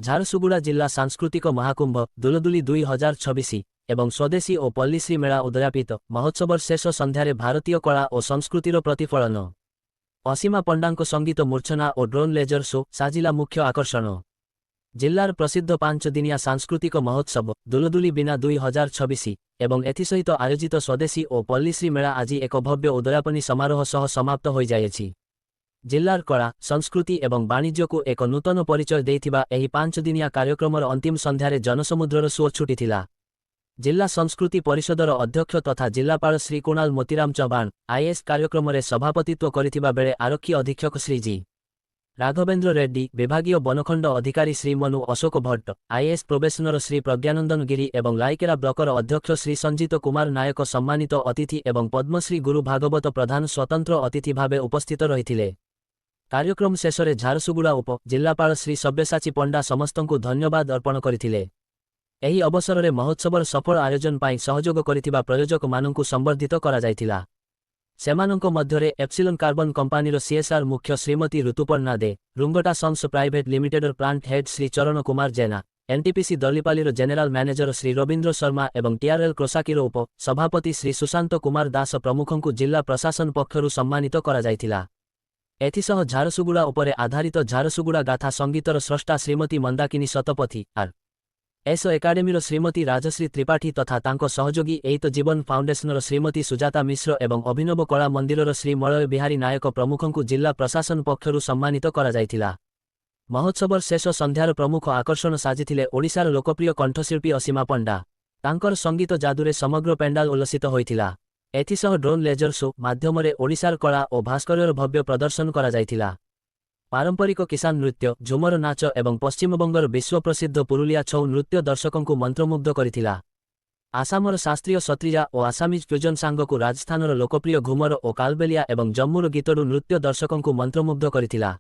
ଝାରସୁଗୁଡ଼ା ଜିଲ୍ଲା ସାଂସ୍କୃତିକ ମହାକୁମ୍ଭ ଦୁଲଦୁଲି 2026 ଏବଂ ସ୍ୱଦେଶୀ ଓ ପଲ୍ଲିଶ୍ରୀ ମେଳା ଉଦଯାପିତ ମହୋତ୍ସବର ଶେଷ ସନ୍ଧ୍ୟାରେ ଭାରତୀୟ କଳା ଓ ସଂସ୍କୃତିର ପ୍ରତିଫଳନ। ଅସୀମା ପଣ୍ଡାଙ୍କ ସଙ୍ଗୀତ ମୂର୍ଚ୍ଛନା ଓ ଡ୍ରୋନ୍ ଲେଜର ଶୋ ସାଜିଲା ମୁଖ୍ୟ ଆକର୍ଷଣ। ଜିଲ୍ଲାର ପ୍ରସିଦ୍ଧ 5 ଦିନିଆ ସାଂସ୍କୃତିକ ମହୋତ୍ସବ ଦୁଲଦୁଲି ବିନା 2026 ଏବଂ ଏଥିସହିତ ଆୟୋଜିତ ସ୍ୱଦେଶୀ ଓ ପଲ୍ଲିଶ୍ରୀ ମେଳା ଆଜି ଏକ ଭବ୍ୟ ଉଦଯାପନୀ ସମାରୋହ ସହ ସମାପ୍ତ ହୋଇଯାଇଛି। ଜିଲ୍ଲାର କଳା ସଂସ୍କୃତି ଏବଂ ବାଣିଜ୍ୟକୁ ଏକ ନୂତନ ପରିଚୟ ଦେଇଥିବା ଏହି 5 ଦିନିଆ କାର୍ଯ୍ୟକ୍ରମର ଅନ୍ତିମ ସନ୍ଧ୍ୟାରେ ଜନସମୁଦ୍ରର ସୁଅ ଛୁଟିଥିଲା। ଜିଲ୍ଲା ସଂସ୍କୃତି ପରିଷଦର ଅଧ୍ୟକ୍ଷ ତଥା ଜିଲ୍ଲାପାଳ ଶ୍ରୀ କୁଣାଲ ମୋତିରାମ ଚୌହାନ ଆଇଏଏସ୍ କାର୍ଯ୍ୟକ୍ରମରେ ସଭାପତିତ୍ୱ କରିଥିବା ବେଳେ ଆରକ୍ଷୀ ଅଧୀକ୍ଷକ ଶ୍ରୀ ଜି ରାଘବେନ୍ଦ୍ର ରେଡ୍ଡି, ବିଭାଗୀୟ ବନଖଣ୍ଡ ଅଧିକାରୀ ଶ୍ରୀ ମନୁ ଅଶୋକ ଭଟ୍ଟ, ଆଇଏଏସ୍ ପ୍ରୋବେସନର ଶ୍ରୀ ପ୍ରଜ୍ଞାନନ୍ଦନ ଗିରି ଏବଂ ଲାଇକେରା ବ୍ଲକର ଅଧ୍ୟକ୍ଷ ଶ୍ରୀ ସଞ୍ଜିତ କୁମାର ନାୟକ ସମ୍ମାନିତ ଅତିଥି ଏବଂ ପଦ୍ମଶ୍ରୀ ଗୁରୁ ଭାଗବତ ପ୍ରଧାନ ସ୍ୱତନ୍ତ୍ର ଅତିଥି ଭାବେ ଉପସ୍ଥିତ ରହିଥିଲେ। କାର୍ଯ୍ୟକ୍ରମ ଶେଷରେ ଝାରସୁଗୁଡ଼ା ଉପ ଜିଲ୍ଲାପାଳ ଶ୍ରୀ ସବ୍ୟସାଚୀ ପଣ୍ଡା ସମସ୍ତଙ୍କୁ ଧନ୍ୟବାଦ ଅର୍ପଣ କରିଥିଲେ। ଏହି ଅବସରରେ ମହୋତ୍ସବର ସଫଳ ଆୟୋଜନ ପାଇଁ ସହଯୋଗ କରିଥିବା ପ୍ରଯୋଜକମାନଙ୍କୁ ସମ୍ବର୍ଦ୍ଧିତ କରାଯାଇଥିଲା। ସେମାନଙ୍କ ମଧ୍ୟରେ ଏପ୍ସିଲନ୍ କାର୍ବନ କମ୍ପାନୀର ସିଏସ୍ଆର୍ ମୁଖ୍ୟ ଶ୍ରୀମତୀ ଋତୁପର୍ଣ୍ଣା ଦେ, ରୁଙ୍ଗଟା ସନ୍ସ ପ୍ରାଇଭେଟ୍ ଲିମିଟେଡର plant head Shri Charan Kumar Jena, NTPC ଦଲିପାଲିର ଜେନେରାଲ ମ୍ୟାନେଜର ଶ୍ରୀ ରବୀନ୍ଦ୍ର ଶର୍ମା ଏବଂ ଟିଆର୍ଏଲ୍ କ୍ରୋସାକିର ଉପ ସଭାପତି ଶ୍ରୀ ସୁଶାନ୍ତ କୁମାର ଦାସ ପ୍ରମୁଖଙ୍କୁ ଜିଲ୍ଲା ପ୍ରଶାସନ ପକ୍ଷରୁ ସମ୍ମାନିତ କରାଯାଇଥିଲା। ଏଥିସହ ଝାରସୁଗୁଡ଼ା ଉପରେ ଆଧାରିତ ଝାରସୁଗୁଡ଼ା ଗାଥା ସଙ୍ଗୀତର ସ୍ରଷ୍ଟା ଶ୍ରୀମତୀ ମନ୍ଦାକିନୀ ଶତପଥୀ ଏସ୍ ଏକାଡେମୀର ଶ୍ରୀମତୀ ରାଜଶ୍ରୀ ତ୍ରିପାଠୀ ତଥା ତାଙ୍କ ସହଯୋଗୀ ଏଇତ ଜୀବନ ଫାଉଣ୍ଡେସନର ଶ୍ରୀମତୀ ସୁଜାତା ମିଶ୍ର ଏବଂ ଅଭିନବ କଳା ମନ୍ଦିରର ଶ୍ରୀ ମଳୟ ବିହାରୀ ନାୟକ ପ୍ରମୁଖଙ୍କୁ ଜିଲ୍ଲା ପ୍ରଶାସନ ପକ୍ଷରୁ ସମ୍ମାନିତ କରାଯାଇଥିଲା। ମହୋତ୍ସବର ଶେଷ ସନ୍ଧ୍ୟାର ପ୍ରମୁଖ ଆକର୍ଷଣ ସାଜିଥିଲେ ଓଡ଼ିଶାର ଲୋକପ୍ରିୟ କଣ୍ଠଶିଳ୍ପୀ ଅସୀମା ପଣ୍ଡା। ତାଙ୍କର ସଙ୍ଗୀତ ଯାଦୁରେ ସମଗ୍ର ପେଣ୍ଡାଲ ଉଲ୍ଲସିତ ହୋଇଥିଲା। ଏଥିସହ ଡ୍ରୋନ୍ ଲେଜର ଶୋ ମାଧ୍ୟମରେ ଓଡ଼ିଶାର କଳା ଓ ଭାସ୍କର୍ଯ୍ୟର ଭବ୍ୟ ପ୍ରଦର୍ଶନ କରାଯାଇଥିଲା। ପାରମ୍ପରିକ କିଷାନ ନୃତ୍ୟ, ଝୁମର ନାଚ ଏବଂ ପଶ୍ଚିମବଙ୍ଗର ବିଶ୍ୱପ୍ରସିଦ୍ଧ ପୁରୁଲିଆ ଛଉ ନୃତ୍ୟ ଦର୍ଶକଙ୍କୁ ମନ୍ତ୍ରମୁଗ୍ଧ କରିଥିଲା। ଆସାମର ଶାସ୍ତ୍ରୀୟ ସତ୍ରିଜା ଓ ଆସାମିଜ୍ ଫ୍ୟୁଜନ୍ ସାଙ୍ଗକୁ ରାଜସ୍ଥାନର ଲୋକପ୍ରିୟ ଘୁମର ଓ କାଲବେଲିଆ ଏବଂ ଜମ୍ମୁର ଗୀତଡୁ ନୃତ୍ୟ ଦର୍ଶକଙ୍କୁ ମନ୍ତ୍ରମୁଗ୍ଧ କରିଥିଲା।